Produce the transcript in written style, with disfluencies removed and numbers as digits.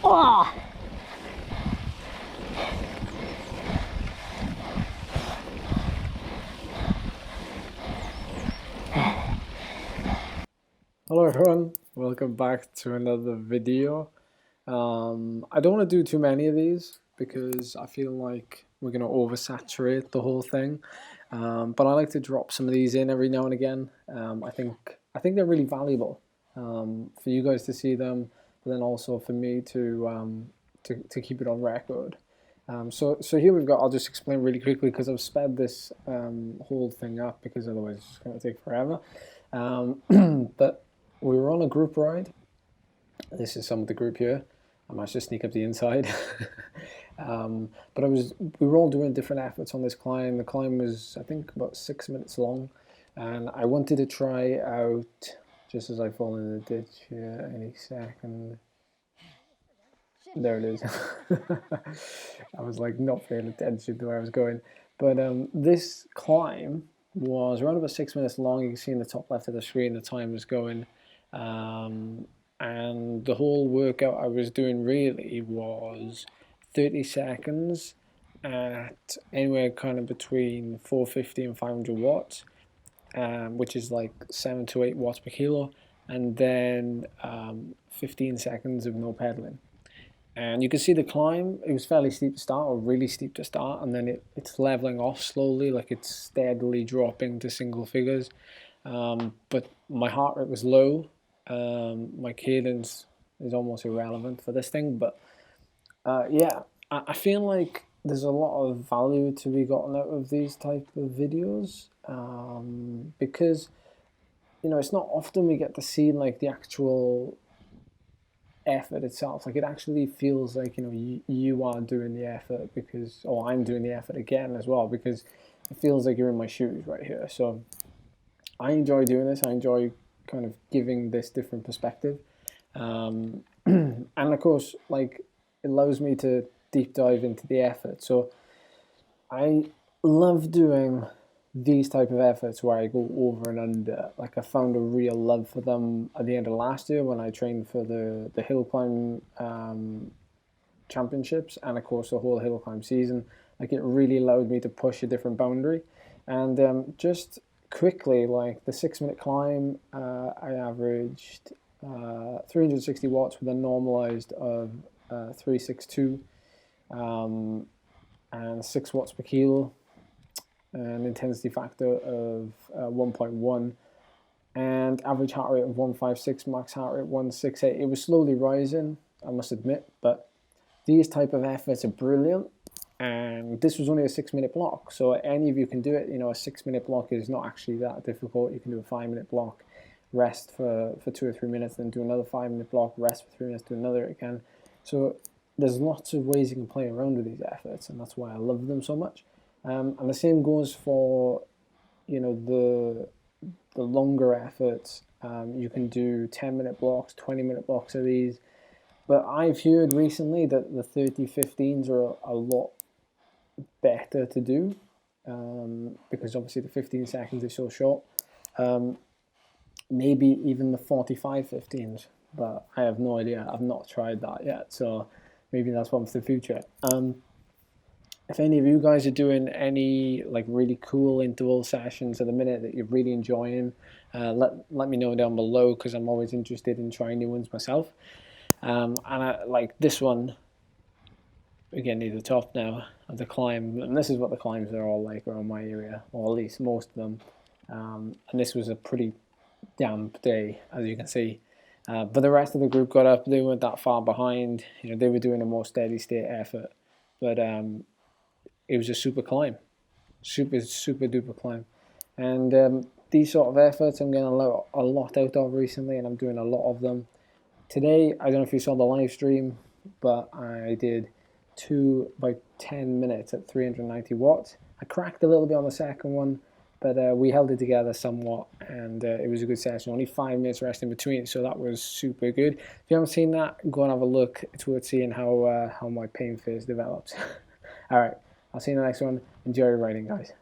Oh! Hello everyone, welcome back to another video. I don't want to do too many of these because I feel like we're going to oversaturate the whole thing. But I like to drop some of these in every now and again. I think they're really valuable for you guys to see them, but then also for me to keep it on record. So here we've got. I'll just explain really quickly because I've sped this whole thing up because otherwise it's going to take forever. But we were on a group ride. This is some of the group here. I might just sneak up the inside. But we were all doing different efforts on this climb. The climb was, I think, about 6 minutes long, and I wanted to try out, just as I fall in the ditch here any second. There it is. I was like not paying attention to where I was going. But this climb was around about 6 minutes long. You can see in the top left of the screen the time was going. And the whole workout I was doing really was 30 seconds at anywhere kind of between 450 and 500 watts, which is like 7 to 8 watts per kilo, and then 15 seconds of no pedaling. And you can see the climb, it was fairly steep to start, or really steep to start, and then it's leveling off slowly, like it's steadily dropping to single figures. But my heart rate was low. My cadence is almost irrelevant for this thing, but yeah, I feel like there's a lot of value to be gotten out of these type of videos, because it's not often we get to see like the actual effort itself. Like it actually feels like you are doing the effort, because, or I'm doing the effort again as well, because it feels like you're in my shoes right here. So I enjoy doing this. I enjoy kind of giving this different perspective, and of course, like, it allows me to deep dive into the effort. So I love doing these type of efforts where I go over and under. Like, I found a real love for them at the end of last year when I trained for the hill climb championships, and of course the whole hill climb season. Like, it really allowed me to push a different boundary. And just quickly, like the 6 minute climb, I averaged 360 watts with a normalized of 362, and 6 watts per kilo, an intensity factor of 1.1, and average heart rate of 156, max heart rate 168. It was slowly rising, I must admit, but these type of efforts are brilliant. And this was only a 6 minute block, so any of you can do it. A 6 minute block is not actually that difficult. You can do a 5 minute block, rest for 2 or 3 minutes, then do another 5 minute block, rest for 3 minutes, do another again. So there's lots of ways you can play around with these efforts, and that's why I love them so much. And the same goes for the longer efforts. You can do 10 minute blocks, 20 minute blocks of these, but I've heard recently that the 30-15s are a lot better to do, because obviously the 15 seconds is so short. Maybe even the 45-15s, but I have no idea. I've not tried that yet, so maybe that's one for the future. If any of you guys are doing any like really cool interval sessions at the minute that you're really enjoying, let me know down below, because I'm always interested in trying new ones myself. And I like this one. Again, near the top now of the climb, and this is what the climbs are all like around my area, or at least most of them. And this was a pretty damp day, as you can see. But the rest of the group got up. They weren't that far behind. They were doing a more steady state effort. But it was a super climb, super duper climb. And these sort of efforts I'm getting a lot out of recently, and I'm doing a lot of them. Today, I don't know if you saw the live stream, but I did 2 by 10 minutes at 390 watts. I cracked a little bit on the second one, but we held it together somewhat, and it was a good session. Only 5 minutes rest in between, so that was super good. If you haven't seen that, go and have a look. It's worth seeing how my pain phase develops. All right, I'll see you in the next one. Enjoy your riding, guys.